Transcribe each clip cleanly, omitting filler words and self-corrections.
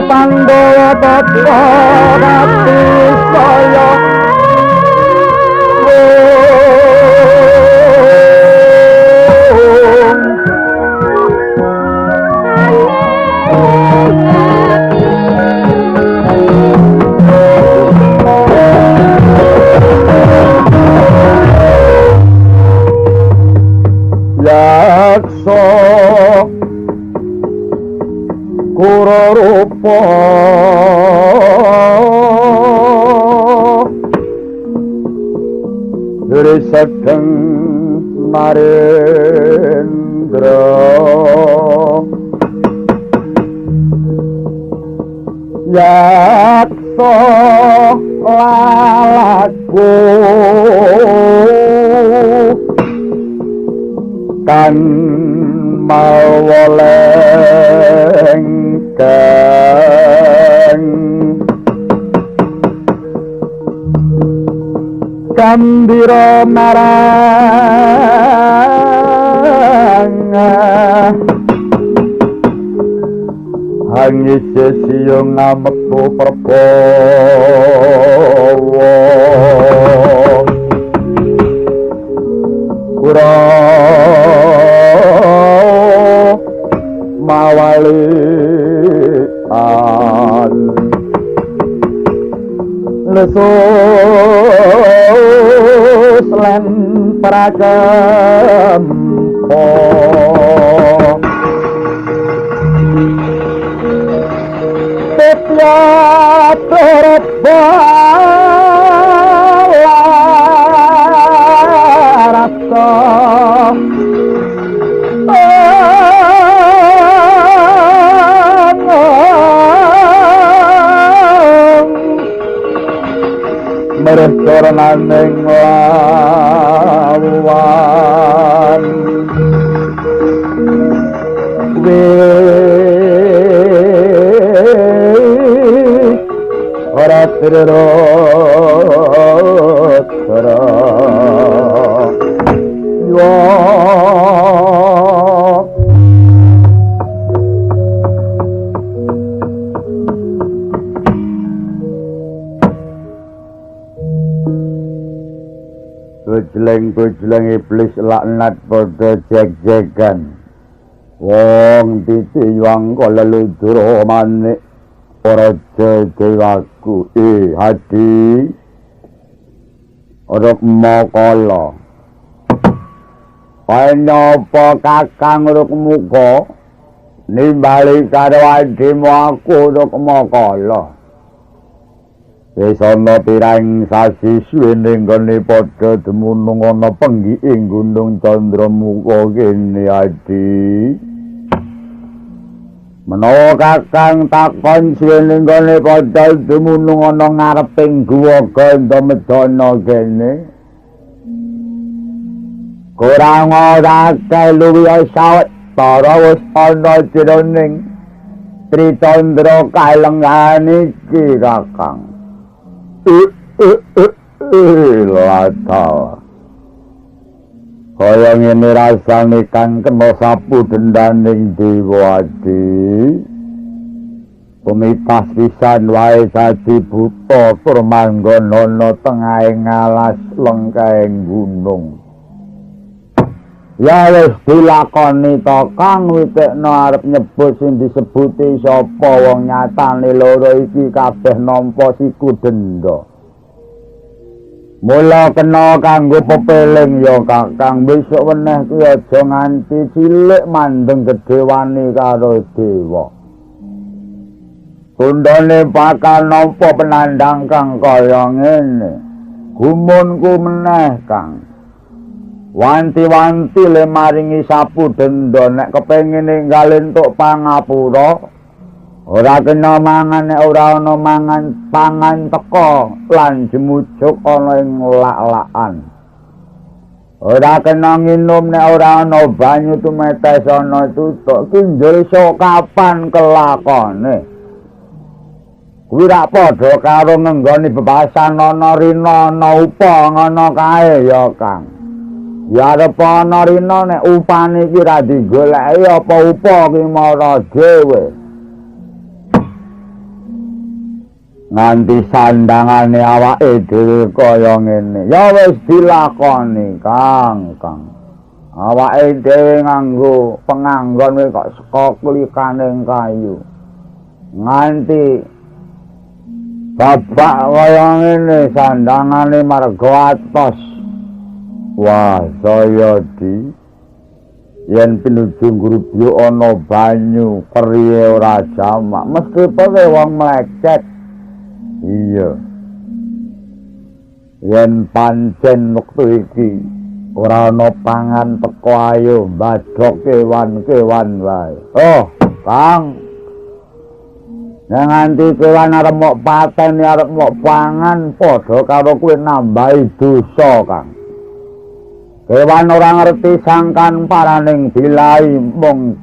Pandhawa tata rati saya yaksa kurarupa risedeng narendra yaksa lalaku kan mawolengkeng gambira marang hangise siyo ngametu perbawa kura mawalian lesus lan pragempo petya terbalarasa merestoraning lawan ora terus yo Gojleng iblis laknat padha jeg-jegan. Wong titiwang kaleludura manik raja dewaku hadi Rukmakala. Panapa kakang Rukmuka nimbali karo adimu aku Rukmakala. Wis ana pirang sasi suwene nggone padha dumunung ana penggi ing Gunung Candramuka kene adi. Menawa kakang takon suwene nggone padha dumunung ana ngareping guwa Gandamedana kene. Kurang ora luwih sawetara wis ana jroning Tritandra kalenggan iki kakang. Lata kaya ngene rasane kang kena sapu dendaning dewa adi pumitas pisan wae dadi buta tur manggon ana tengahing alas lengkaing gunung. Ya wis dilakoni to kang witekno arep nyebut sing disebuti sapa wong nyatane loro iki kabeh nampa siku denda. Mula kena kanggo pepeling ya kakang besok weneh kuwi aja nganti cilik mandeng gedhewane karo dewa. Tundane bakal nampa penandang kang kaya ngene. Gumunku meneh kang. Wanti-wanti le maringi sapu denda nek kepengin ninggal entuk pangapura ora kena mangan nek ora ana mangan pangan teka lan jemujuk ana ing lak-lakan. Ora kena nginum nek ora ana banyu tumetes ana tutuk kinjul sok kapan kelakone. Kuwi ra padha karo ngenggoni bebasan ana rina ana upa ngono kae ya Kang. Ya arep ana rina nek upane iki ra digoleki apa upa ki mara dhewe. nganti sandangane awake dhewe kaya ngene ya wis dilakoni Kang awake dhewe nganggo penganggon kok saka kulikaning kayu nganti bapak kaya ngene sandangane marga atos wah saya di yen pinuju grubyo ana banyu priye ora jamak meskipun wong mlecet iya yen pancen wektu iki ora ana pangan teko ayo mbadhok kewan-kewan wae oh Kang yen nganti kewan arep mok paten arep mok pangan padha karo kowe nambahi dosa Kang kewan ora ngerti sangkan paraning bilai mung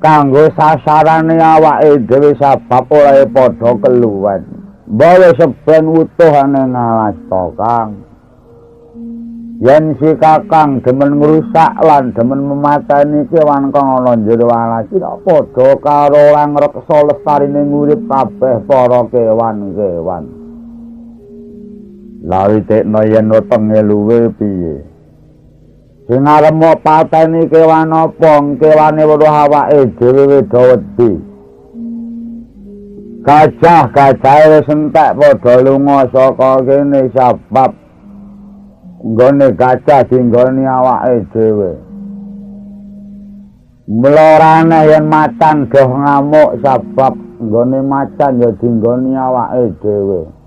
kanggo sasarane awake dhewe sebab oleh padha keluwen bawa seben utuh ane ngalas to Kang yen si Kakang demen ngrusak lan demen memateni kewan kang ana jero alas iki padha karo ora ngreksa lestarine urip kabeh para kewan-kewan lawi tekno yen wetenge luwe piye sing arep mok pateni kewan apa kewane weruh awake dhewe wedi gajah wis entek padha lunga saka kene sebab nggone gajah dinggoni awake dhewe mlorane yen macan doh ngamuk sebab nggone macan ya dinggoni awake dhewe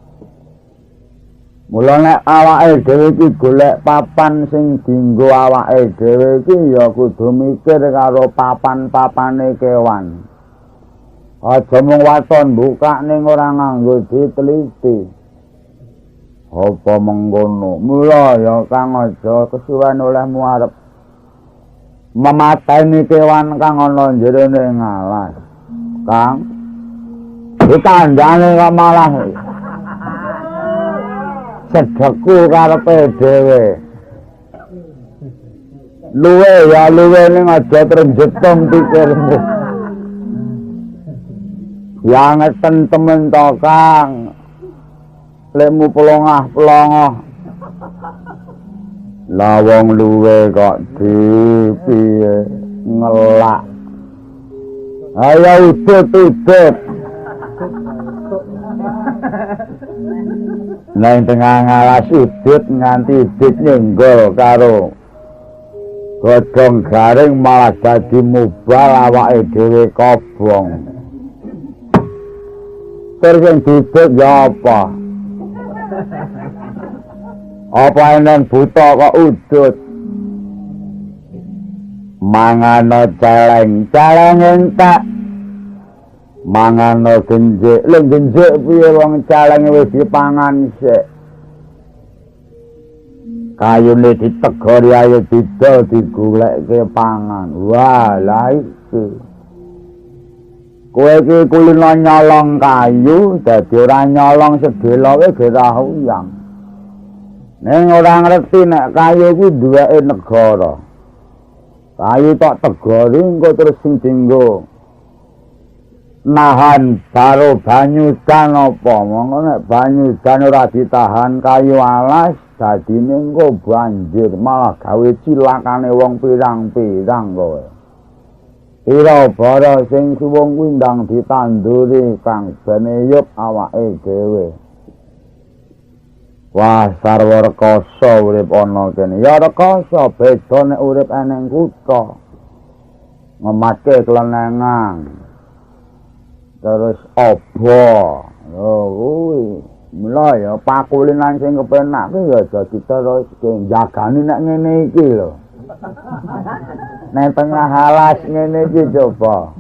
mula nek awake dhewe iki golek papan sing dienggo awake dhewe iki ya kudu mikir karo papan-papane kewan. Aja mung waton buka ning ora nganggo diteliti. Apa mengkono? Mula ya Kang aja kesuwen olehmu arep memateni kewan kang ana jerone ngalas. Kang ditandane kok malah sedekku karepe dhewe luwe ning aja trenjetom pikirmu ya ngeten temen to Kang lekmu pelongah-pelongoh lah wong luwe kok piye ngelak ayo udut nang tengah ngalas udut nganti udut nyenggol karo godhong garing malah dadi mubal awake dhewe kobong terus yang duduk ya apa enen buta kok udut mangano celeng entek mangano genjek piye wong calenge wis dipangan sik kayune ditegori ayo didol digoleke pangan wah la iki kowe iki kulino nyolong kayu dadi ora nyolong sedelo wae ora uyang ning ora ngerti nek kayu iki duweke negara kayu tok tegori engko terus sing dienggo nahan karo banyu dan apa monggo nek banyu dan ora ditahan kayu alas dadine engko banjir malah gawe cilakane wong pirang-pirang kowe ira bara sing suwung kuwi ndang ditanduri Kang beneyup awake dhewe wah sarwa rekoso urip ana kene ya rekoso beda nek urip eneng kutha ngemake kelenengan terus opo oh kuwi mula ya pakulinan sing kepenak kuwi ya dadi terus jagani nek ngene iki lho nek tengah alas ngene iki coba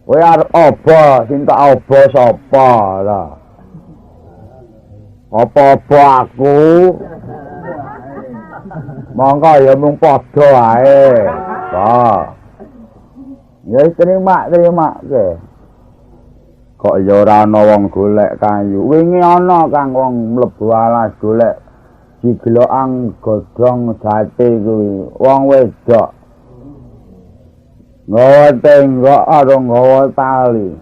kowe arep opo sing tak opo sapa lho apa-apa aku monggo ya mung padha ae ya terima ke kok ya ora ana wong golek kayu wingi ana Kang wong mlebu alas golek digloang godhong jati kuwi wong wedok nggawa tenggok karo nggawa tali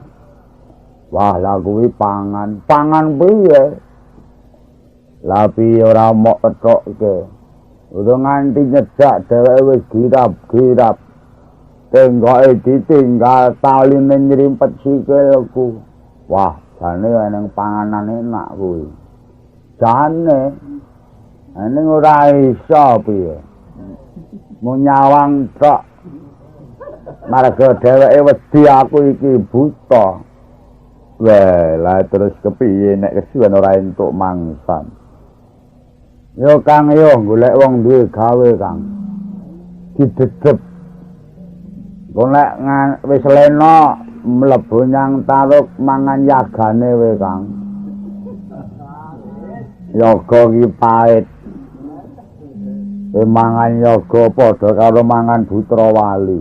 Wah, lah kuwi pangan. Pangan piye? Lah piye ora mok ketokke. Udah nganti nyedak dheweke wis girap-girap. Tenggoke ditinggal taline nyrimpet sikilku. Wah, jane eneng panganan enak kuwi. Jane eneng ora iso piye. Mau nyawang tok. Marga dheweke wedi aku iki buta. Wah, lah terus kepiye nek kesuwen ora entuk mangsan. Yo Kang yo golek wong duwe gawe Kang. Didedep. Golek wis lena mlebu nyang taruk mangan yagane we Kang. Yoga ki pait. Mangan yoga padha karo mangan putra wali.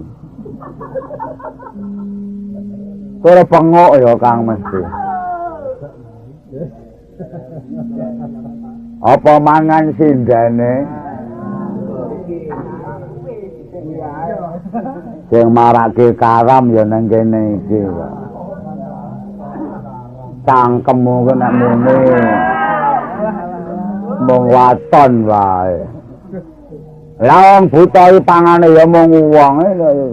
Ora pengok ya Kang mesti. Apa mangan sindane? Sing marake karam ya nang kene iki. Cangkemmu ku nek mene. Mung waton wae. Lah wong buta iki pangane ya mung wong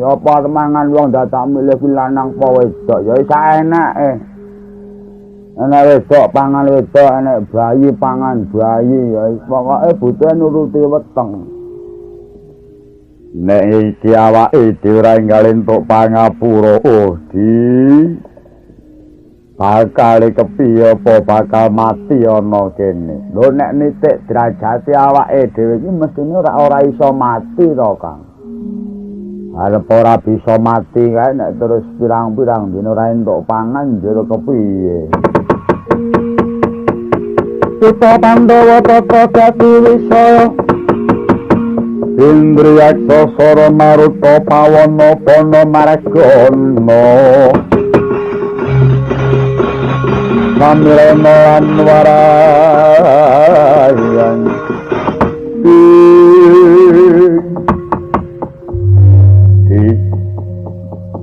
apa mangan wong dadak milih kuwi lanang apa wedok ya saenake. Ana wedok pangan wedok enek bayi pangan bayi ya pokoke butuhe nuruti weteng. Nek iki awake dhewe ora enggal entuk pangapura di bakal kepiye apa bakal mati ana kene. Lho nek nitik derajate awake dhewe iki mestine ora iso mati to, Kang. Arep ora bisa mati kae nek terus pirang-pirang dina ora entuk pangan jero kepiye. Kita Pandhawa tata dadi wisaya Indriyaksa sara maruta pawana pana margana Namirana lan warayan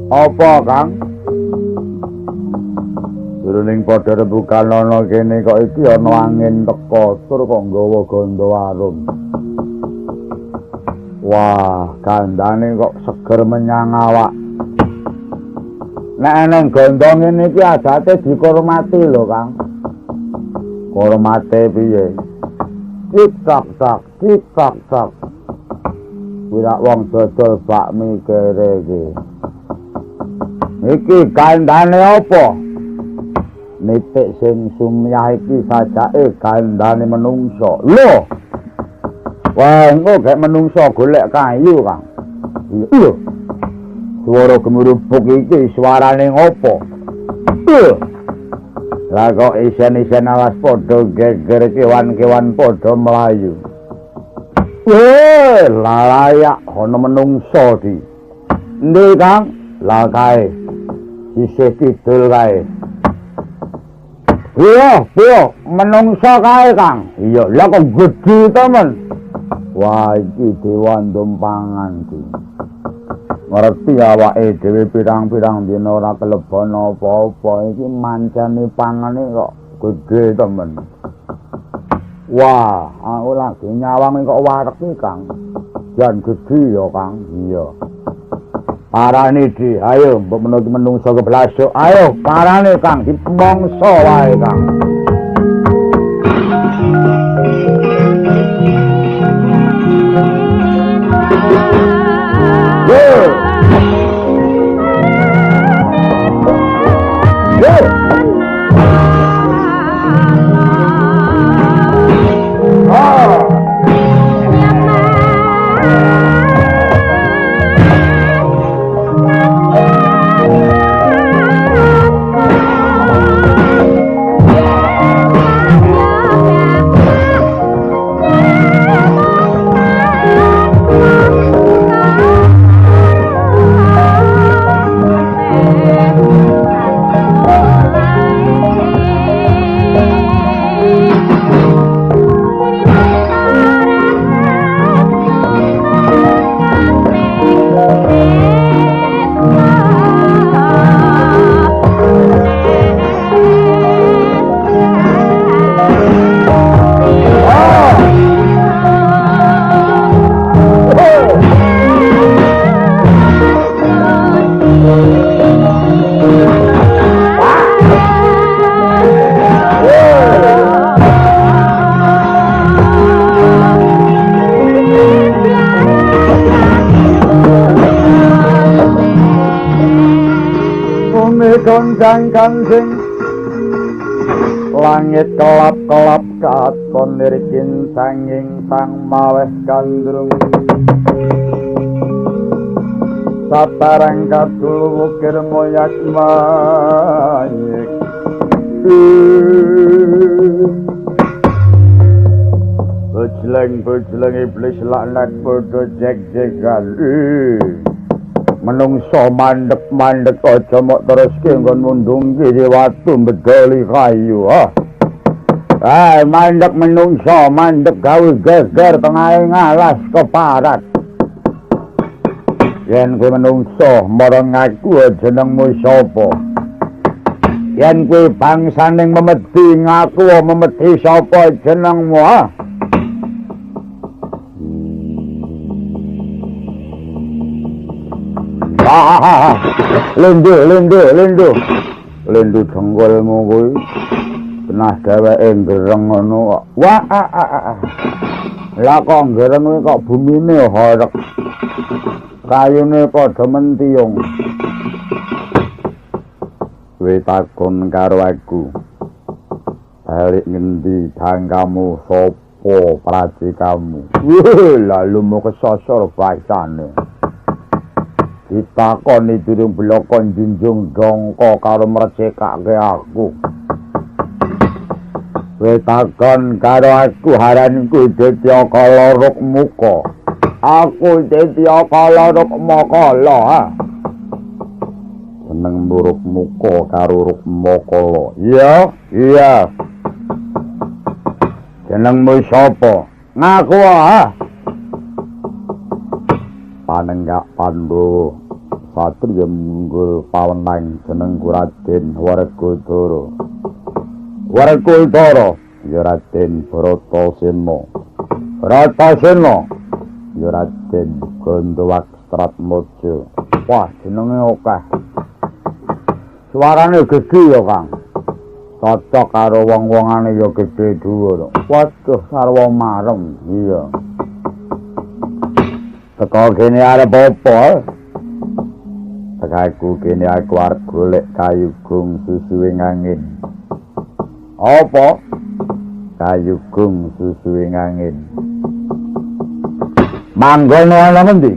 apa Kang? Jroning padha rembugan ana kene kok iki ana angin teka tur kok nggawa ganda arum. Wah, gandane kok seger menyang awak. Nek nang ganda ngene iki adate dikurmati lho, Kang. Kurmate piye? Tik-tak-tak, tik-tak-tak. Wira wong dodol bakmi kere iki. Iki gandane apa? Nitik sing sumyah iki sajake gandane menungso. Lho. Wah, engko gek menungso golek kayu, Kang. Iya. Swara gemurubuk iki suarane ngopo? Lah kok isen-isen alas padha geger kewan-kewan padha mlayu. Layak ana menungso di. Endi, Kang? Lah kae. Sisih kidul kae. Iya, menungso kae, Kang. Iya, lah kok gedhe to, Men? Wah, iki dewan tumpangan iki. Ngerti awake dhewe pirang-pirang dina ora kelebon apa-apa, iki mancane pangane kok gedhe to, Men. Wah, aku lagi nyawang kok warek iki, Kang. Jan gedhe ya, Kang. Iya. Parane di, ayo mbok menuju menungso keblasuk. Ayo parane Kang dipemongso wae Kang. Yo. gonjang kancing langit kelap-kelap katon nirikin sanging sang maweh gandrung satarang kadul wukir moyak mayik bejleng iblis laknat podo jek-jekan menungso mandek-mandek aja mok terus nggon mundung kiri watu bedoli kayu mandek menungso mandek gawe geger tengah ngalas keparat yen kowe menungso marang aku jenengmu sapa yen kowe bangsaning memedi ngaku memedi sapa jenengmu Lindu jenggolmu kuwi penah dheweke ngereng ngono wah lah kok ngereng kuwi kok bumine horek kayune padha mentiyung kowe takon karo aku balik ngendi tangkamu sapa prajikamu lalu mau kesosor baisane ditakoni durung blokon junjung dongko karo mrecekake aku kowe takon karo aku haranku Detya Kala Rukmuka aku Detya Kala Rukmakala seneng Rukmuka karo Rukmakala iya jenengmu sapa ngaku Panenggak Pandhawa satriya munggul pawenang jenengku Raden Werkudara ya Raden Bratasena ya Raden Gandhawastratmaja wah jenenge akeh suarane gedhe ya Kang cocok karo wong-wongane ya gedhe dhuwur waduh sarwa marem iya teko kene arep apa? Tekaku kene aku arep golek kayu gung susuwing angin. Apa? Kayu gung susuwing angin. Manggon ana ngendi?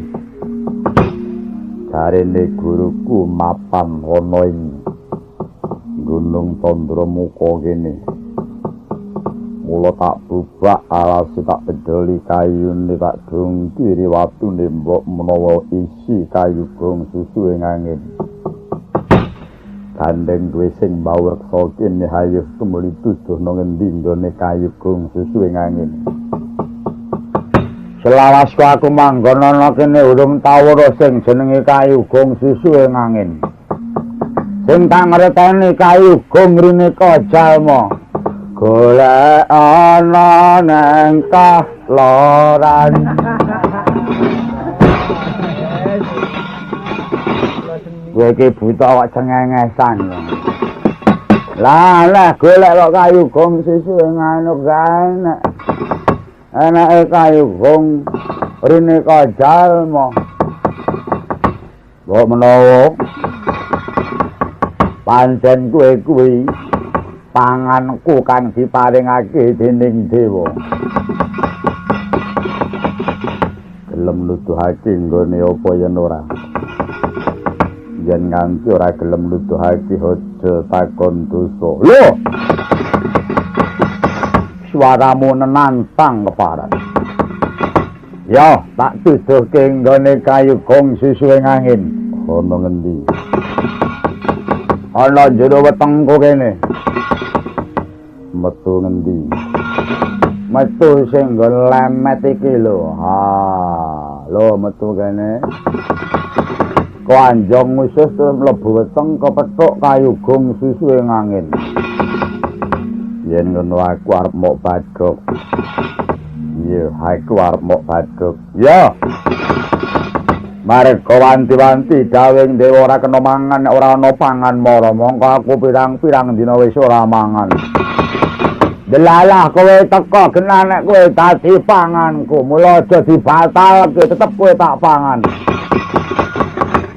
Jarene guruku mapan ana ing Gunung Candramuka kene. Mula tak bubak alase tak bedoli kayune tak dungkiri watune mbok menawa isi kayu gong susu ing angin gandeng duwe sing mbawreksa kene hayuh tumuli tuduh nang endi nggone kayu gong susu ing angin selawasku aku manggon ana kene urung tau weruh sing jenenge kayu gong susu ing angin sing tak ngerteni kayu gong rene kajalma golek ana nang kahloran kowe iki buta awak cengengesan lah golek kok kayu gong susu ngono kae enake kayu gong rene kajalma kok menawa pancen kowe kuwi panganku kang diparingake dening dewa gelem nuduhake nggone apa yen ora yen nganti ora gelem nuduhake aja takon dosa lho suaramu nenantang keparat ya tak tuduhke nggone kayu gong susu ing angin ana ngendi ana jero wetengku kene metu ngendi metu sing nggon lemet iki lho lho metu kene kanjong musuh terus mlebu weteng kepethuk kayu gong susu ing angin yen ngono aku arep mok badhok iya aku arep mok badhok ya marek wanti-wanti dawing dewa ora kena mangan ora ana pangan mara mongko aku pirang-pirang dina wis ora mangan delalah kowe teko kena nek kowe dadi panganku mula aja dibatalke tetep kowe tak pangan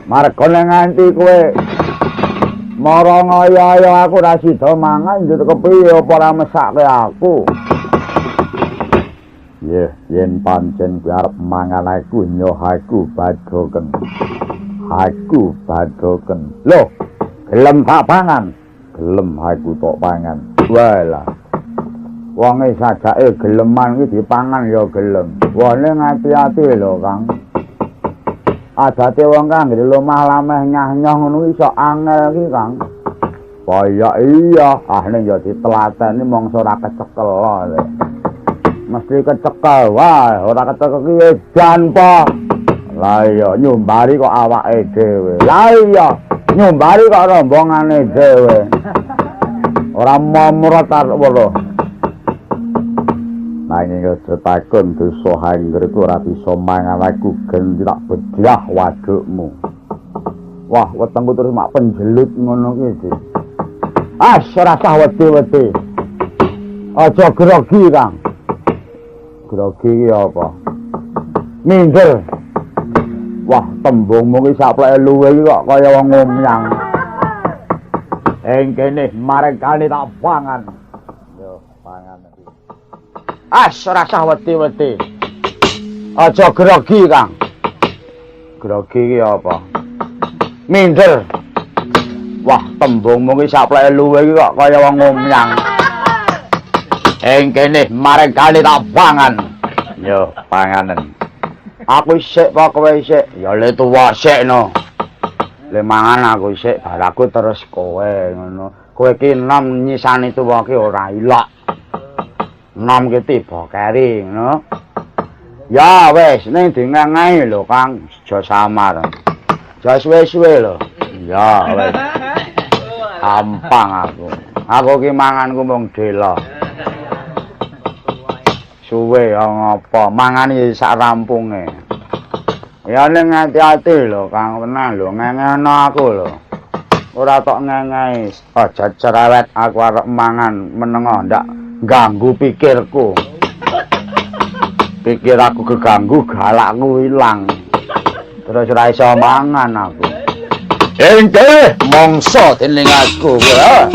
marek nganti kowe Mara ngoyo-oyo aku ra sida mangan yo kepiye apa ora mesake aku. Yen pancen kuwi arep mangan aku nyoh aku badoken. Aku badoken. Loh, gelem tak pangan. Gelem aku tok pangan. Walah. Wonge sajake geleman iki dipangan ya gelem. Wone ngati-ati lho, Kang. Adate wong kang nggih lumah lameh nyah-nyoh ngono iso angel iki, Kang. Kaya iya, ning ya ditelateni mongso ora kecekel lho. Mesti kecekel wae, ora kecekel ki edan po. Lah iya nyumbari kok awake dhewe. Lah iya nyumbari kok rombongane dhewe. Ora momrot arep lho. Nanging aja takon dosa hangger ku ora bisa mangan aku gendak bedah wadukmu. Wah, wetengku terus mak penjelut ngono ki. Ora sah wedi-wedi. Aja grogi, Kang. Grogi ki apa? Minder. Wah, tembungmu ki sapleke luwe iki kok kaya wong ngomyang. Ing kene marekane tak pangan. Yo, pangan iki. Ora sah wedi-wedi. Aja grogi, Kang. Grogi ki apa? Minder. Wah, tembungmu ki sapleke luwe iki kok kaya wong ngomyang. Ing kene marekane tak pangan. Yo, panganen. Aku sik apa kowe sik? Ya le tuwa sik no. Le mangan aku sik, bar aku terus kowe ngono. Kowe ki nom nyisani tuwa ki ora ilok. Nom ki tiba keri ngono. Ya wis ning dingangai lho, Kang. Aja samar. Aja suwe-suwe lho. Ya wis. Gampang aku. Aku ki manganku mung dela. Suwe ngopo mangani sak rampunge. Ya ning ati-ati lho Kang tenan lho ngengeno aku lho. Ora tok ngengei aja cerewet aku arep mangan menengo ndak ganggu pikirku. Pikir aku keganggu galakku ilang. Terus ora iso mangan aku. Ente mongso dening aku kowe.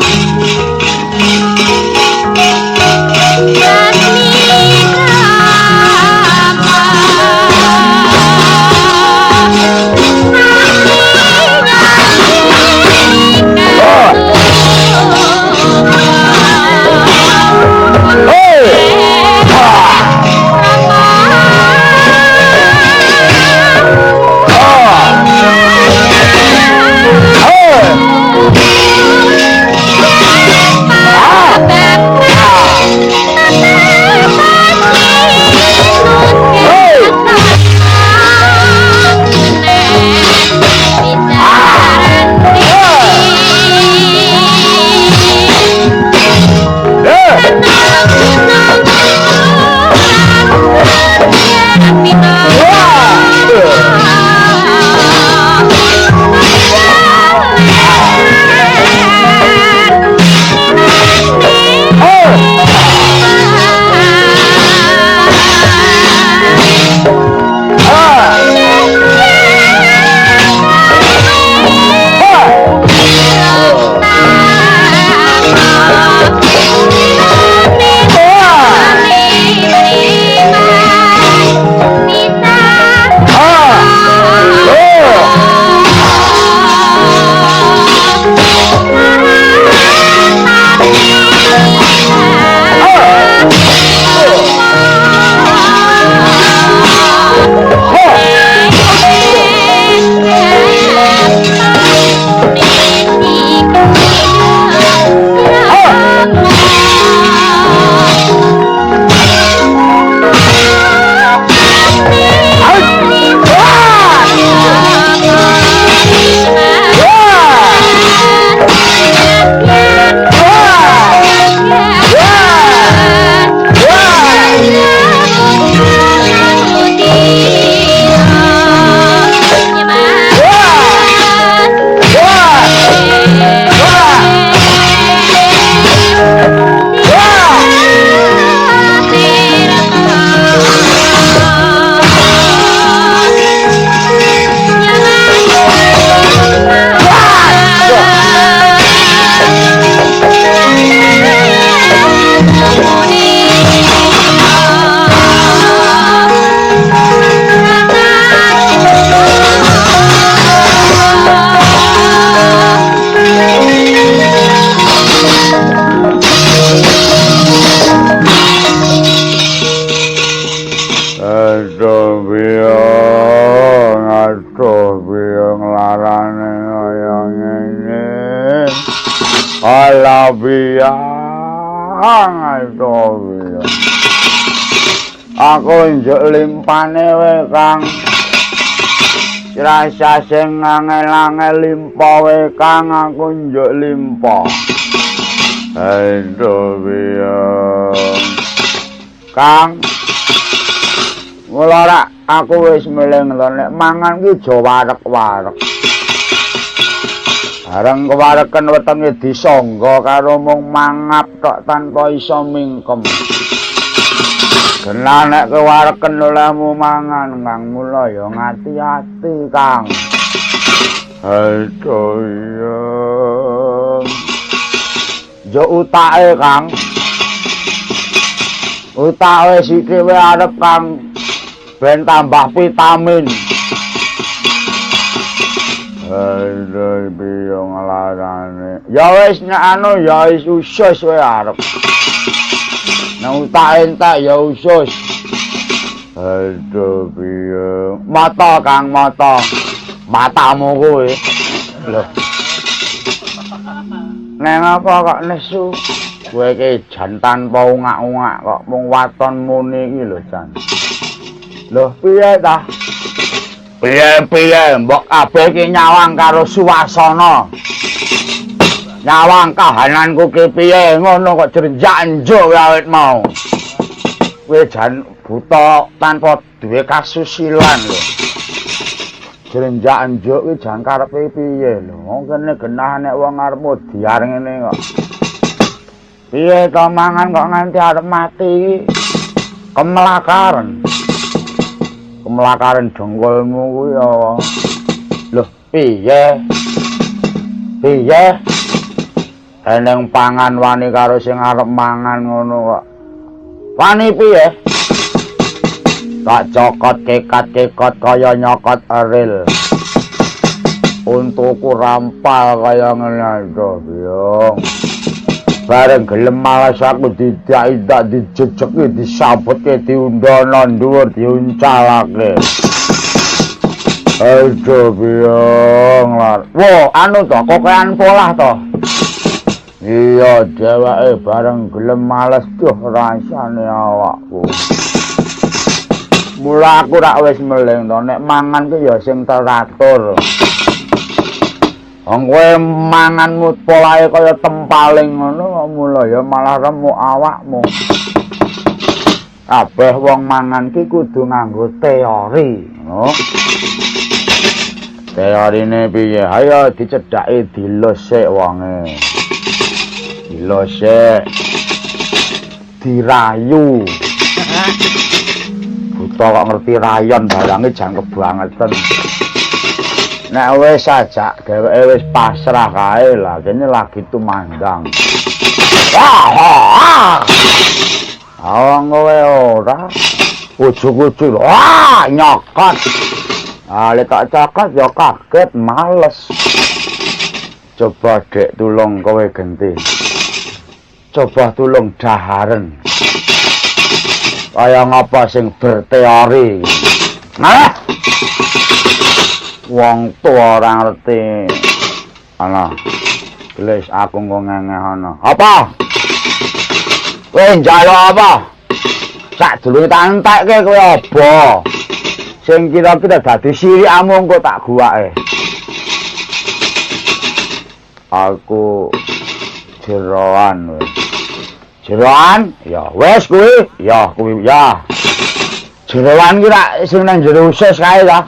ala biang ayo aku njuk limpane we Kang rasa sing angel-angel limpa we Kang aku njuk limpa aduh biang Kang mula aku wis meleng nek mangan ki aja warek-warek areng kewareken wetenge disangga karo mung mangap tok tanpa iso mingkem. Kena nek kewareken olehmu mangan Kang mula ya ngati-ati Kang. Aduh ya. Yo utake Kang. Utake sithik wae arep Kang ben tambah vitamin. Aduh biyo ngalarane. Ya wis nek anu ya wis usus wae arep. Nek utak entek ya usus. Aduh biyo. Mata Kang mata. Matamu kuwi. Lho. Nek apa kok nesu? Kowe iki jan tanpa ungak-ungak kok mung waton muni iki lho Jan. Lho piye ta? Piye-piye mbok kabeh iki nyawang karo suwasana. Nyawang kahananku ki piye ngono kok jrenjak-njuk awit mau. Kowe jan buta tanpa duwe kasusilan lho. Jrenjak-njuk ki jan karepe piye lho. Wong kene genah nek wong arepmu diar ngene kok. Piye to mangan kok nganti arep mati iki? Kemelakaran. Kemelakaran dengkulmu kuwi ya. Loh, piye? Piye? Eneng pangan wani karo sing arep mangan ngono kok. Wani piye? Tak cokot kekat-kekot kaya nyokot eril. Untukku rampal kaya ngene to, Biong. Bareng gelem malas aku didak-idak dijejeki disabutke diundono dhuwur diuncalake. Aduh biong lar. Wo anu to kokean polah to. Iya dheweke bareng gelem malas duh rasane awakku. Mula aku rak wis meleng to nek mangan ki ya sing teratur. Wong kowe manganmu polahe kaya tempaling ngono mula ya malah remuk awakmu. Kabeh wong mangan ki kudu nganggo teori, ngono. Teorine piye? Ayo dicedhaki dilus sik wonge. Dilus sik. Dirayu. Buta kok ngerti rayon barange jan kebangetan. Nek wis sajak dheweke wis pasrah kae lah, kene lagi tumandang. Awang kowe ora ujug-ujug. Wah, nyokot. Ah, lek tak cokot ya kaget, males. Coba Dek tulung kowe genti. Coba tulung daharen. Kaya ngapa sing berteori. Nah. Wong tua ora ngerti. Ana. Gelis aku kok ngengeh ana. Apa? Kowe njaluk apa? Sak dulur tak entekke kowe apa? Sing kira-kira dadi sirikmu engko tak guwake. Aku jeroan wis. Jeroan? Ya wis kuwi. Ya kuwi ya. Jeroan ki rak sing nang jero usus kae ta.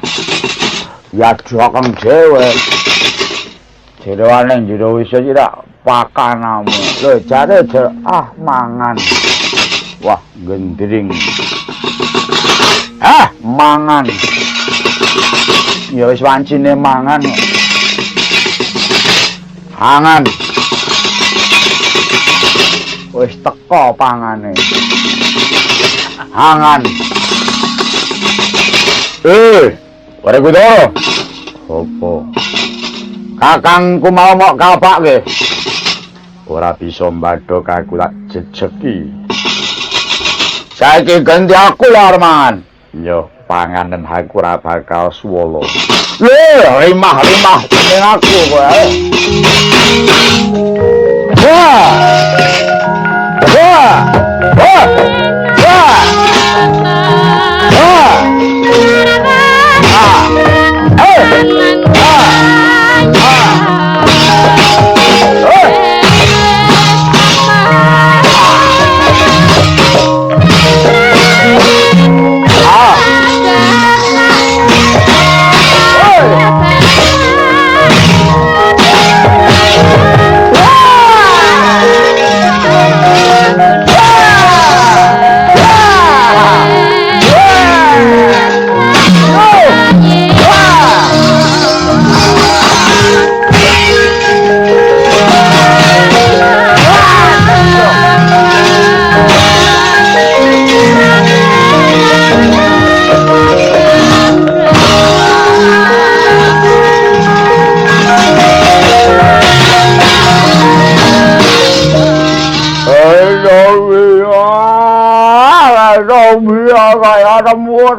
Ya jokong dhewe. Jeroan nang jero usus iki rak pakanamu. Lho jare mangan. Wah, gendring. Mangan. Ya wis wancine mangan. Angan. Wis teko pangane. Angan. Ora kudu. Opo? Kakangku mau mok kapake. Ora bisa mbadhok aku tak jejeki. Saiki ganti aku Arman. Yo panganan aku ora bakal swolo. Rimah ning aku kowe.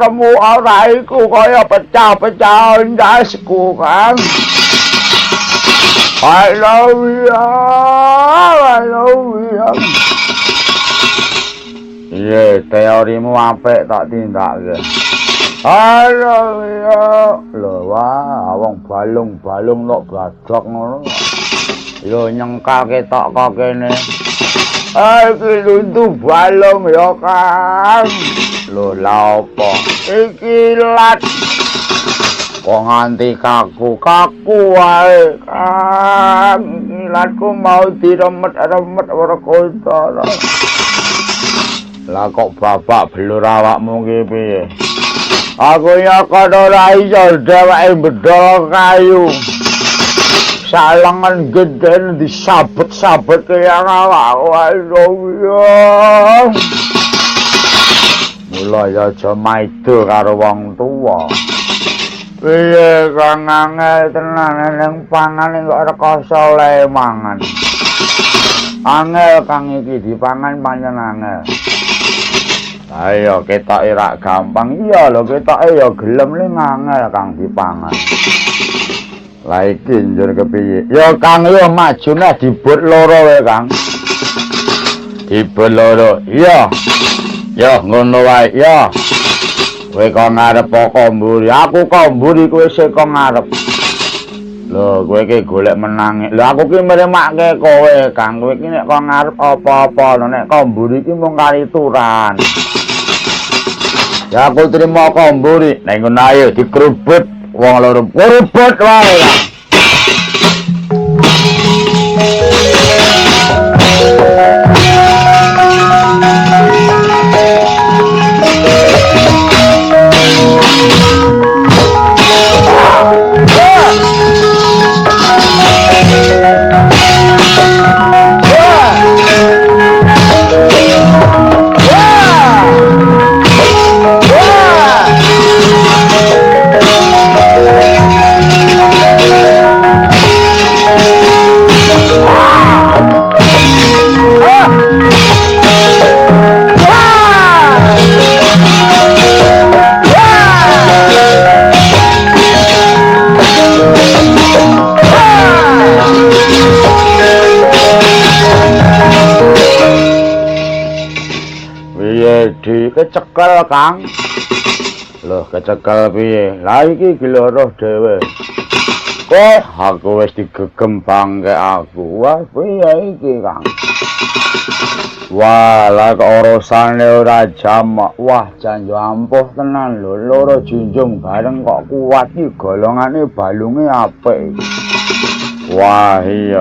Temu oraiku kaya pecah-pecah ndasku kan. I love you. Iya, teorimu apik tak tindakke. I love you. Lho wah, wong balung-balung nok badhok ngono. Yo nyengkal ketok kok kene. Iki luntu balung ya kan. Lho la opo iki lat kok nganti kaku wae kan latku mau diremet-remet ora kontol lah kok babak blur awakmu ki piye aku ya kono ora iso dheweke bedol kayu salengan gede disabet-sabet kaya awakku ayo mula ya aja maido karo wong tuwa. Piye Kang angel tenan ning pangan kok rekoso le mangan. Angel Kang iki dipangan pancen angel. Ayo ketoke rak gampang. Iya lho ketoke ya gelem ning angel Kang dipangan. Lah iki njur kepiye? Ya Kang yo majune dibut loro wae Kang. Dibut loro. Iya. Ya ngono wae ya. Kowe kok ngarep apa mburi? Aku kok mburi kowe sik kok ngarep. Lho kowe iki golek menange. Lho aku ki mremake kowe, Kang. Kowe iki nek kok ngarep apa-apa, nek kok mburi iki mung kari turan. Ya aku trimo kok mburi. Nek ngono ayo dikrubut wong loro. Krubut wae. Kecekel Kang. Loh kecekel piye? Lah iki gloroh dhewe. Kok aku wis digegem bangke aku. Wah piye iki Kang? Wah lah kok urusane ora jamak. Wah janjo ampuh tenan lho. Loro junjung bareng kok kuat iki golongane balunge apik. Wah iya.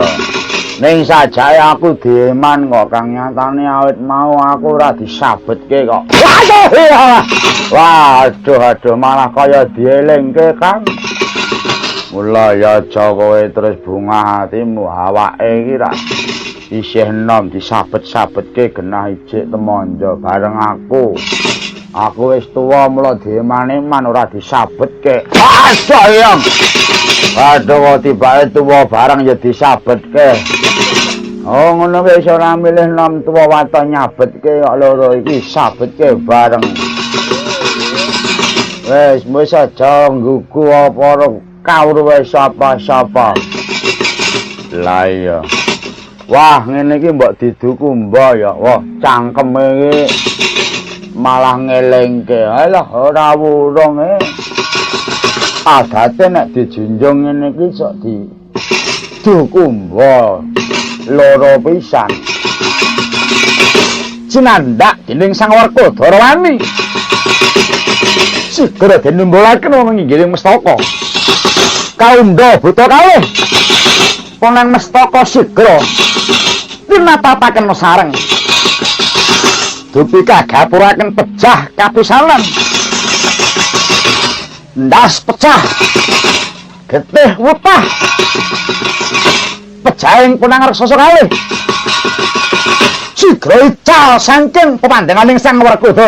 Ning sajae aku dieman kok Kang nyatane awit mau aku ora disabetke kok. Waduh malah kaya dielingke Kang. Mula ya aja kowe terus bungah hatimu awake iki ra isih enom disabet-sabetke genah ijik temonjo bareng aku. Aku wis tuwa mula dieman-eman ora disabetke. Sayang. Aduh tibake tuwa bareng ya disabetke. Oh ngono wis ora milih nom tuwa waton nyabetke kok loro iki sabetke bareng. Wis aja nggugu apa kawruh wis sapa-sapa. Lah iya. Wah, ngene iki mbok diduku mbok ya. Wah, cangkeme iki malah ngelingke. Alah, ora wurung adate nek dijunjung ngene iki sok diduku mbok. Loro pisan. Cinandak dening Sang Werkudara wani. Segera dinumbulaken wong inggiling mestaka. Kaundha buta kalih. Ponang mestaka segera tinatapaken sareng. Dupi kagapuraken pejah kapisanan. Ndas pecah. Getih wutah. Pejahing punang raksasa kalih. Sigra ical saking pemandanganing Sang Werkudara.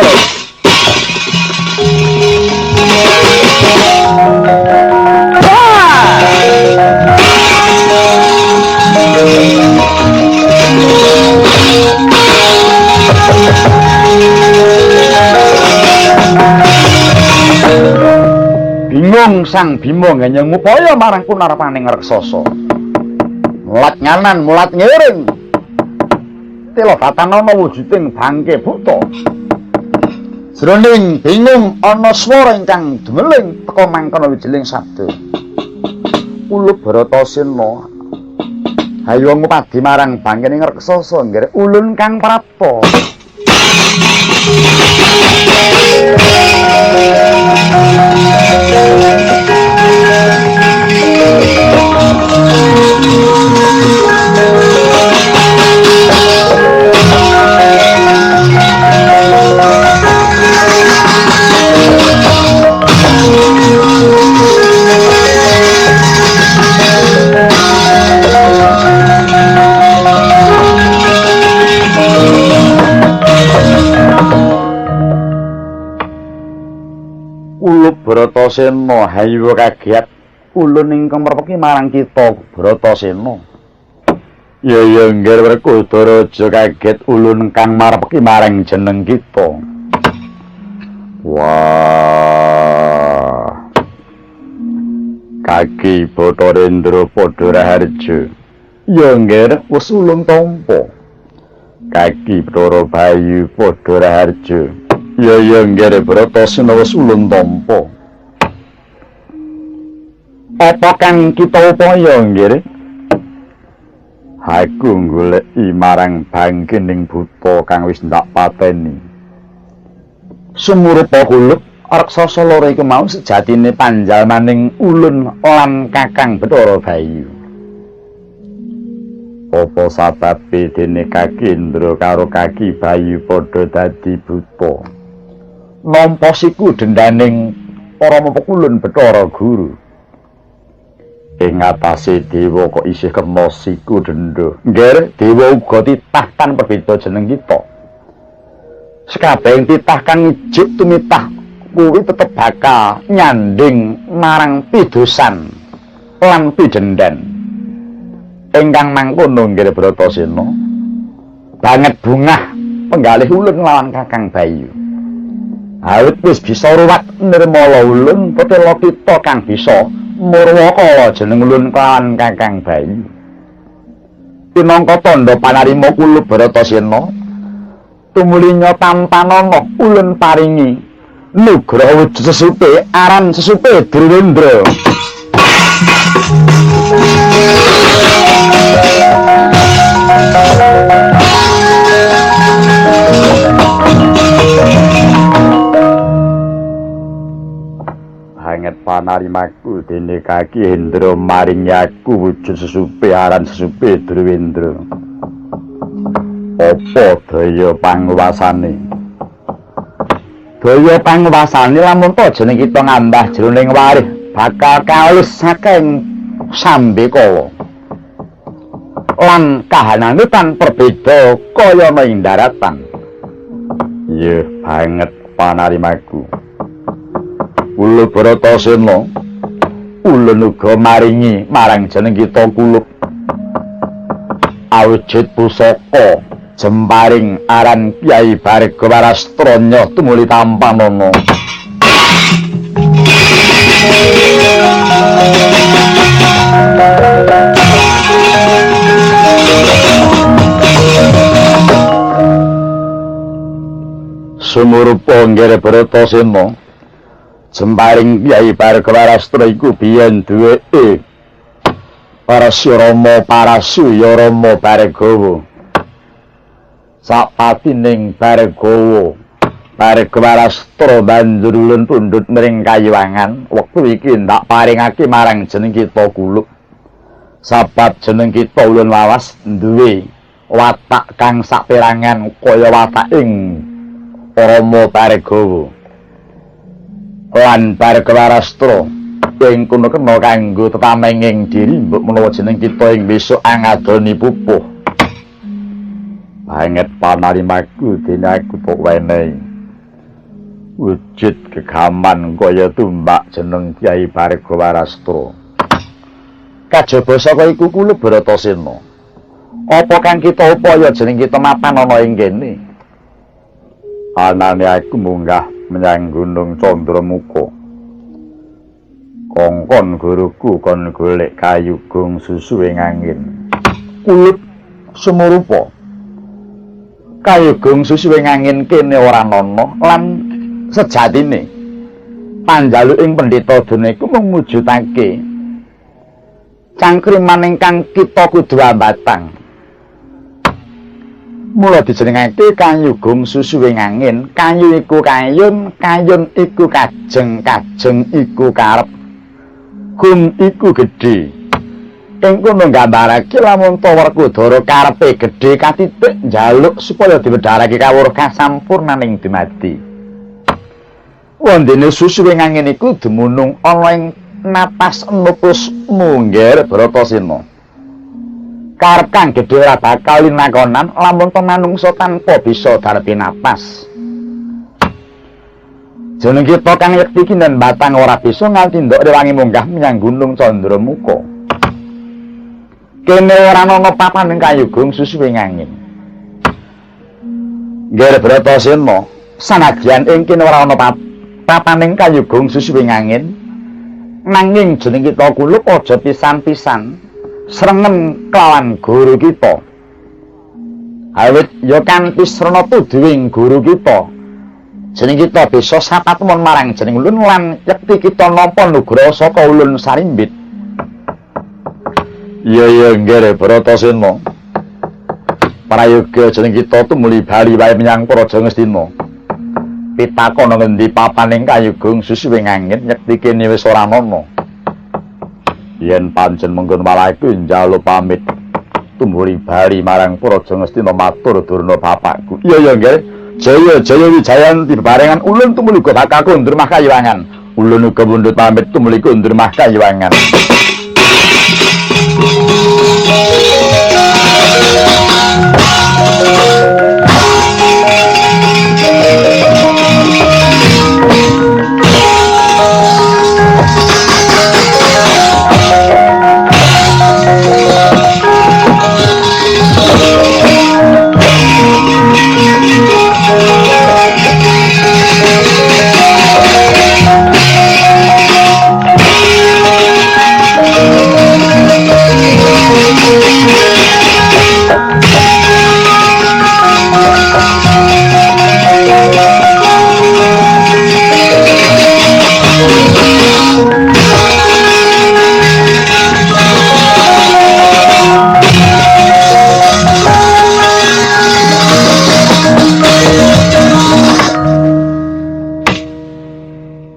Bingung Sang Bima ngenyeng upaya marang punarpaning raksasa. Mulat nganan mulat ngiring. Tela tatanana wujuding bangke buta. Jroning bingung ana swara ingkang dumeling teka mangkana wijiling sabda. Ulup Bratasena hayu ngupadi marang bangkening raksasa nggih ulun kang prapta. Bratasena hayu kagiat ulun ingkang merpeki marang kita Bratasena. Ya nggih Werkudara aja kaget ulun kang marpeki marang jeneng kita. Wah. Kaki Batarendra padha raharja. Ya nggih wis ulun tampa. Kaki Bathara Bayu padha raharja. Ya nggih Bratasena wis ulun tampa. Apa kang kita upaya nggih? Aku goleki marang bangkening buta kang wis ndak pateni. Sumurupa kulup raksasa loro iki mau sejatine panjalmaning ulun lan Kakang Bathara Bayu. Apa sababe dene Kaki Indra karo Kaki Bayu padha dadi buta? Nampa siku dendaning para mepekulun Bathara Guru. Ing atase dewa kok isih kena siku denda. Nggih, dewa uga titah kan perbeda jeneng kita. Sekabehing titah kang ijik tumitah kuwi tetep bakal nyanding marang pidosan lan pidendhan. Ingkang mangkono nggih Bratasena. Banget bungah penggalih ulun lawan Kakang Bayu. Awit wis bisa ruwat nirmala ulun petela kita kang bisa Murwakala jeneng ulun kawan Kakang Bayu. Pinangka tandha panarima kula Bratasena tumulinya tampanana ulun paringi nugraha wujud sesupe aran sesupe Drewendra. Hanget panarimaku dene Kaki Hendra maringi aku wujud sesupe aran sesupe Drewendra. Apa daya panguwasane? Daya panguwasane lamun to jeneng kita ngambah jroning warih bakal kaulus saking Sambekala. Lan kahanane tan perbeda kaya ing daratan. Iya banget panarimaku. Ulun Bratasena ulun uga maringi marang jeneng kita kulup awujud pusaka jemparing aran Kyai Bargawarastra tumuli tampanana. Sumurupa nggih Bratasena. Jemparing Kyai Bargawarastra iku biyen duweke Parasirama Parasuya Rama Bargawa. Sapatining Bargawa Bargawarastra banjur ulun pundhut mring Kayuwangan. Wektu iki ndak paringake marang jeneng kita Kuluk. Sabat jeneng kita ulun lawas duwe watak kang saperangan kaya wataking Rama Bargawa lan Bargawarastra ing kono kena kanggo tetamenging diri mbok menawa jeneng kita ing besok angadoni pupuh banget panarimaku dene aku tok wenehi wujud kegaman kaya tumbak jeneng Kyai Bargawarastra kajaba saka iku Kuluk Bratasena apa kang kita upaya jeneng kita mapan ana ing kene anane aku munggah menyang Gunung Candramuka. Kongkon guruku kon golek kayugung susu ing angin. Kuluk sumurupa. Kayugung susu ing angin kene ora ana lan sejatine panjaluking pendeta dene iku mung mujudake cangkriman ingkang kita kudu ambatang. Mula dijenengake kayugung susu ing angin. Kayu iku kayun, kayun iku kajeng, kajeng iku karep, gung iku gedhe. Ing kono nggambarake lamun Werkudara karepe gedhe katitik njaluk supaya diwedharake kawruh kasampurnaning dumadi. Wondene susu ing angin iku dumunung ana ing napas nupus mungger Bratasena. Karep kang gedhe ora bakal linakonan lamun manungsa tanpa bisa darepi napas. Jeneng kita kang yekti kinden batang ora bisa nganti ndok rewangi munggah menyang Gunung Candramuka. Kene ora ana papaning kayugung susu ing angin. Nggih Bratasena, sanadyan ing kene ora ana papaning kayugung susu ing angin, nanging jeneng kita Kuluk aja pisan-pisan srengen kelawan guru kita. Awit ya kanthi srana tuduhing guru kita. Jeneng kita bisa sapatemon marang jeneng ulun lan yekti kita nampa nugraha saka ulun sarimbit. Iya nggih Bratasena. Prayoga jeneng kita tumuli bali wae menyang Praja Ngastina. Pitakon ngendi papaning kayugung susu ing angin yekti kene wis ora ana. Yen pancen menggon malaku njaluk pamit tumuri bali marang Praja Ngastina matur durna bapakku. Iya nggih. Jaya Wijayanti bebarengan ulun tumuli bakal kondur mah Kayuwangan. Ulun uga mundhut pamit tumuli kondur mah Kayuwangan.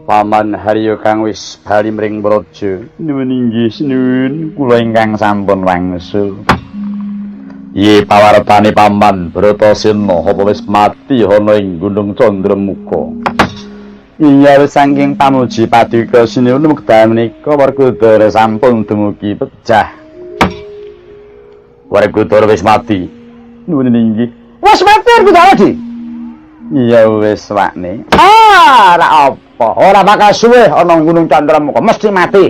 Paman Haryo kang wis bali mring Praja. Nuwun inggih sinuwun kula ingkang sampun wangsul. Ye pawartane Paman Bratasena apa wis mati ana ing Gunung Candramuka. Iya wis saking pamuji paduka sinuwun wekdal menika Werkudara sampun dumugi pejah. Werkudara wis mati. Nuwun inggih. Wis mati Werkudara di. Iya wis wakne. Ora apa, ora bakal suwe ana Gunung Candramuka, mesti mati.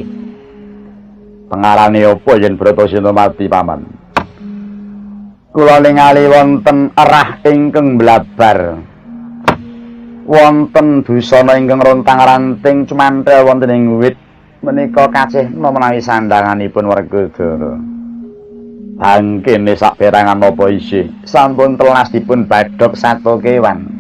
Pengarane apa yen Bratasena mati, Paman? Kula ningali wonten erah ingkang blabar. Wonten busana ingkang rontang-ranting cumantel wonten ing wit menika kacih menawi sandanganipun Werkudara. Bangkene saperangan apa isih sampun telas dipun badhok sato kewan.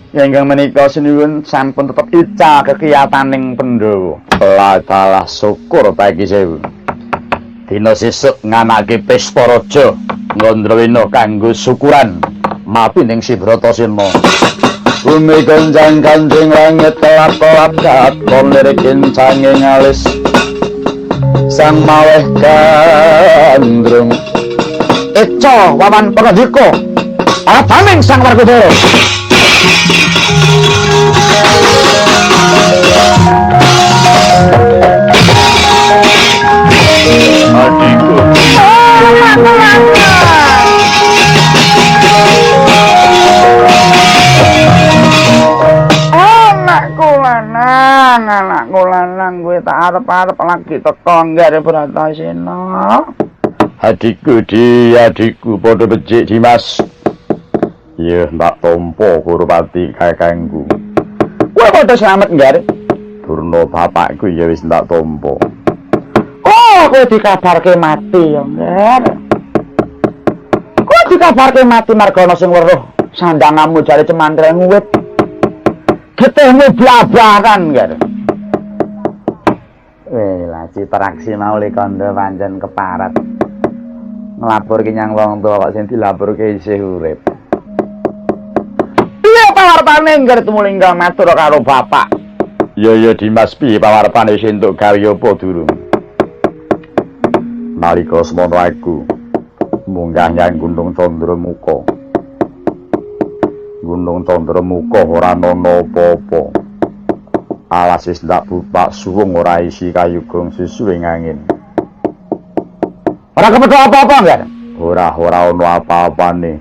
Ingkang menika sinuwun sampun tetep ical kekiyataning Pandhawa. Ladalah syukur bagi sewu. Dina sesuk nganake pesta raja Ngandrawena kanggo syukuran mapi ning Sibratasena. Bumi goncang kancing langit kelap-kelap katon lirikin canging alis. Sang maweh gandrung Eca wawan panandika arapaning Sang Werkudara. Adikku anakku lanang gue tak arep-arep lagi teko nggare Bratasena. Adikku adikku padha becik Dimas. Ya tak tampa Kurupati kakangku. Kowe padha slamet nggare. Durna bapakku ya wis tak tampa. Oh, kowe dikabarke mati ya, Ngger. Kowe dikabarke mati margana sing weruh sandangamu jare cemantreng wit. Getihmu blabaran, Ngger. Lah Citraksi mau le kandha pancen keparat. Nglaporke nyang wong tuwa kok sing dilaporke isih urip. Piye pawartane Ngger tumulinggal matur karo bapak? Ya Dimas, piye pawartane wis entuk gawe apa durung? Nalika semono aku munggah nyang Gunung Candramuka. Gunung Candramuka ora ana apa-apa. Alas wis ndak bupak suwung ora isi kayugung susuwing angin. Ora kepethuk apa-apa, Ngger? Ora ana apa-apane.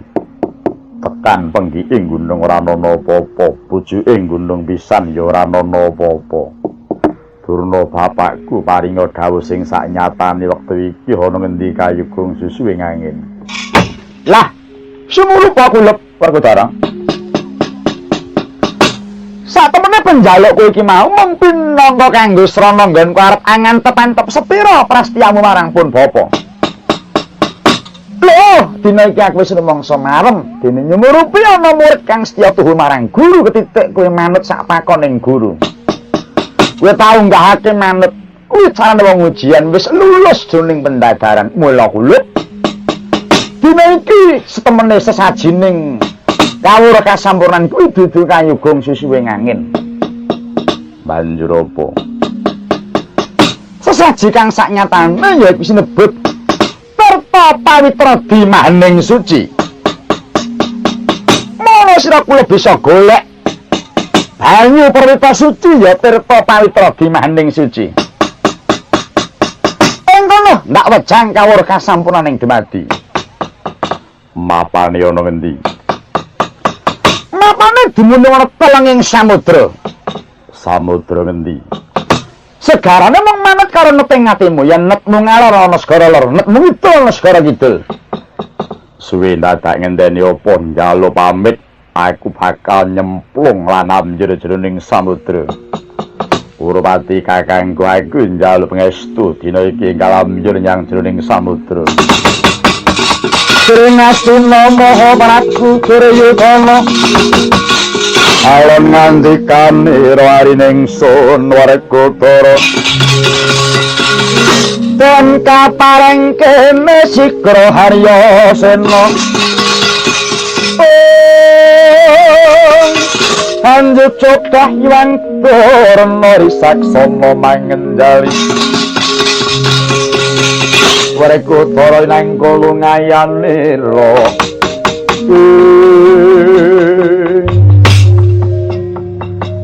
Tekan penggi ing gunung ora ana apa-apa, pucuke gunung pisan ya ora ana apa-apa. Durna bapakku paringa dawuh sing saknyatane wektu iki ana ngendi kayugung susuwing angin. Lah, sumulup aku lep Werkudara. Satemene penjaluk kowe iki mau mung pinangka kanggo srana nggonku arep angantep-antep sepira prastiyamu marang pun bapa. Loh, dina iki aku wis rumangsa marem dene nyumurupi ana murid kang setya tuhu marang guru ketitik kowe manut sak pakoning guru. Kowe tau nggahake manut kuwi carane wong ujian wis lulus jroning pendadaran mula kulit. Dina iki setemene sesajining kawruh kasampurnan kuwi dudu kayugung susuwing angin. Banjur apa? Sesaji kang saknyatane ya iku sinebut Tirta Pawitra Dimaning Suci. Mono sira kula bisa golek banyu perwita suci ya Tirta Pawitra Dimaning Suci. Ing kono ndak wejang kawruh kasampurnaning dumadi. Mapane ana ngendi? Mapane dumunung ana telenging samudra. Samudra ngendi? Segarane mung manut karo neting atimu, yen netmu ngalor ana segara lor, netmu kidul ana segara kidul. Suwe dadak ngenteni apa njaluk pamit, aku bakal nyemplung lanam jero-jeroning samudra. Kurupati kakangku aku njaluk pangestu dina iki kalamjur nyang jroning samudra. Sringastina Maha Prabu Duryudana alon ngandikane rarining sun Werkudara dan kaparengke Sikra Haryasena anjuk cokah yuang Durna risaksana mangendali Werkudara nang kulungayane lho.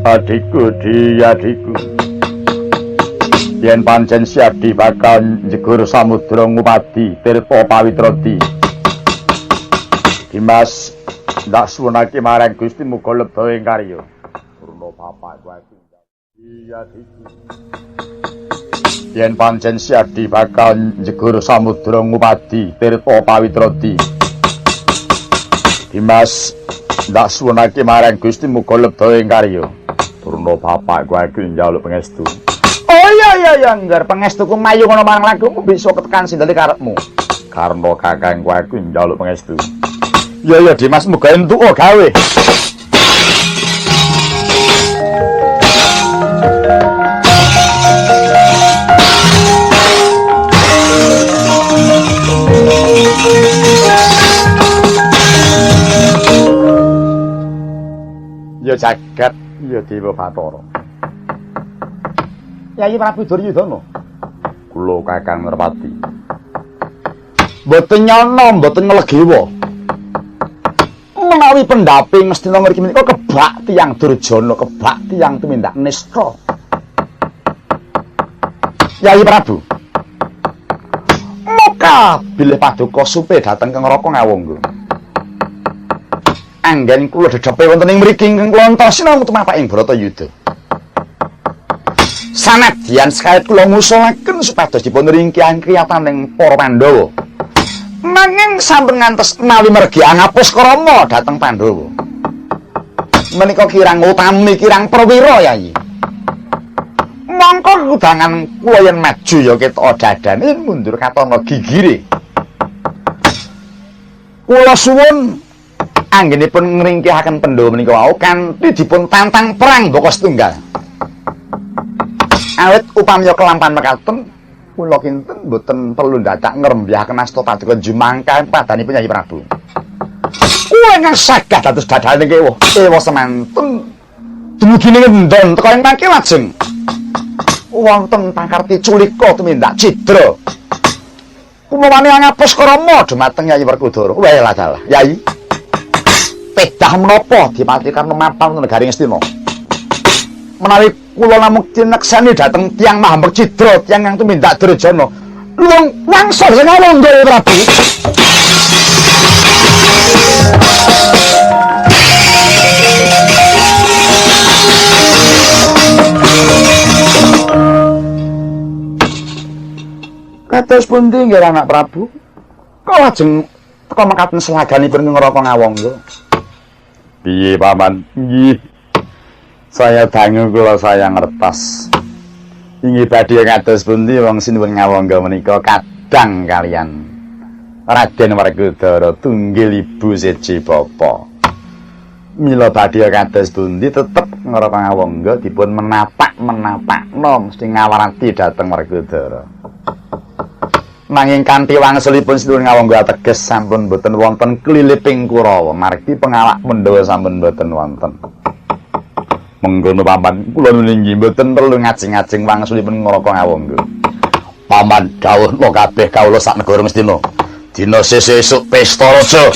Adikku adikku yen pancen Siadi bakal njegur samudra ngupadi Tirta Pawitra Dimas ndak suwunake marang Gusti muga leba ing karya Durna bapakku aku adikku yen pancen Siadi bakal njegur samudra ngupadi Tirta Pawitra Dimas ndak suwunake marang Gusti muga leba ing karya Durna bapakku aku njaluk pangestu. Oh iya Ngger, pangestuku mayu ngono marang lakumu bisa ketekan sindali karepmu. Karena kakangku aku njaluk pangestu. Ya Dimas muga entuk gawe. ya jagat ya Dewa Bathara. Yayi Prabu Duryudana. Kula Kakang Ngerpati. Mboten nyono, mboten nglegewa. Menawi pendaping Ngastina mriki menika kebak tiyang Durjana, kebak tiyang tumindak nista. Yayi Prabu. Maka bilih paduka supe dhateng Ngraka Ngawangga. Anggen kula dedhepe wonten ing mriki ingkang kula entosi namung tumapaking Bratayuda. Sanadyan sekait kula ngusulaken supados dipun ringkihan kriyataning para Pandhawa. Nanging sampun ngantos mawi mergi angapus krama dhateng Pandhawa. Menika kirang utami kirang prawira Yayi. Mangka kudangan kula yen maju ya ketok dadane mundur katana gigire. Kula suwun anggenipun ngringkihaken Pandhawa menika wau kanthi dipun tantang perang Baka Setunggal. Awit upamya kelampan mekaten kula kinten boten perlu dadak ngrembyahaken asta paduka jumangka padanipun Yayi Prabu. Kula ingkang saged dados dadane ewa semanten dumugi ngendhon teka ing mangke lajeng wonten pangkarti culika tumindak cidra. Kumawani ngapus krama dhumateng Yayi Werkudara. Wae dalah Yayi. Pedah menapa dipatikan mapan negari Ngastina. Menawi kula namung tineksani dhateng tiyang Mahamber Cidra, tiyang kang tumindak Durjana. Luwung wangsul sing Ngawangga Prabu. Kados pundi nggih anak Prabu? Kala lajeng teka mekaten selaganipun Ngraka Ngawangga. Piye paman? Nggih. Saya dangu kula saya ngertos. Inggih badhe kados pundi wong sinuwun Ngawangga menika kadang kalian Raden Werkudara tunggil ibu siji bapa. Mila badhe kados pundi tetep Ngraka Ngawangga dipun menapak-menapakno mesti ngawarati dhateng Werkudara. Nanging kanthi wangsulipun sinuwun Ngawangga ateges sampun boten wonten kliliping Kurawa, margi pengawak Pandhawa sampun boten wonten. Mengkono paman kula nuninggi mboten perlu ngajeng-ajeng wangsulipun Ngraka Ngawangga. Paman dawuhna kabeh kawula sak negara Ngastina. Dina sesuk pesta raja.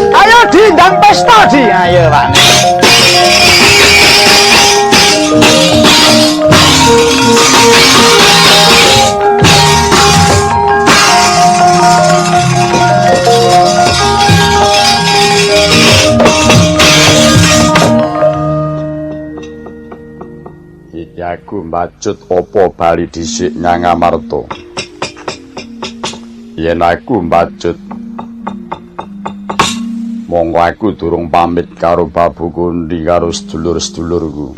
Ayo diundang pesta di. Ayo Pak. Aku mbacut apa bali dhisik Nyang Amarta. Yen aku mbacut monggo aku durung pamit karo Babu Kundi karo sedulur-sedulurku.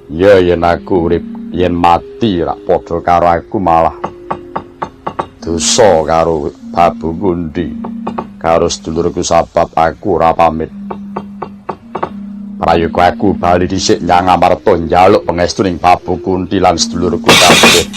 Ya yen aku urip, yen mati rak padha karo aku malah dosa karo Babu Kundi karo sedulurku sabab aku ora pamit. Prayoga aku bali dhisik Nyang Amarta njaluk pangestu ning Babu Kunti lan sedulurku kabeh.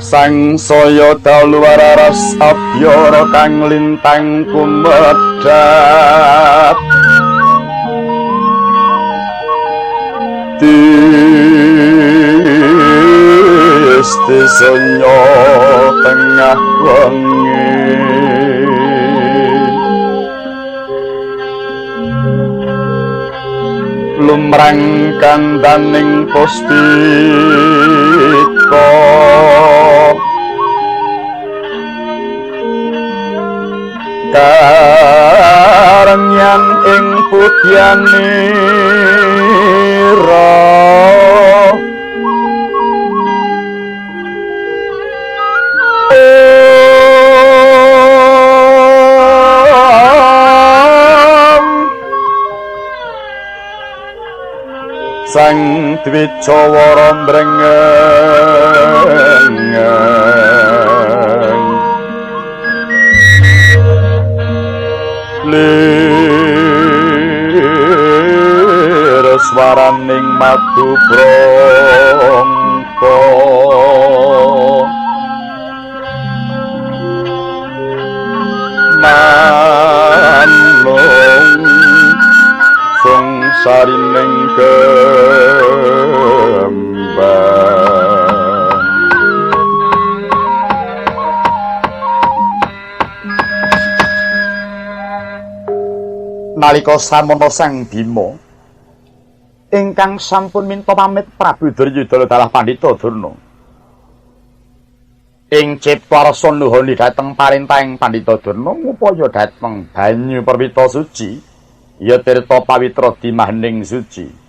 Sang saya daluar aras abyara kang lintang kumedhap mesti sunyo tengah wengi lumrang kandaning Pustika karengyan ing putyanira sang dwijawara mrengeng swaraning madu brangka manung sungsarining kembang nalika samono Sang Bima ingkang sampun minta pamit Prabu Duryudana dalah Pandhita Durna ing ciptarsa nuhuni dhateng parentahing Pandhita Durna ngupaya dhateng banyu perwita suci ya tirta pawitra dimahning suci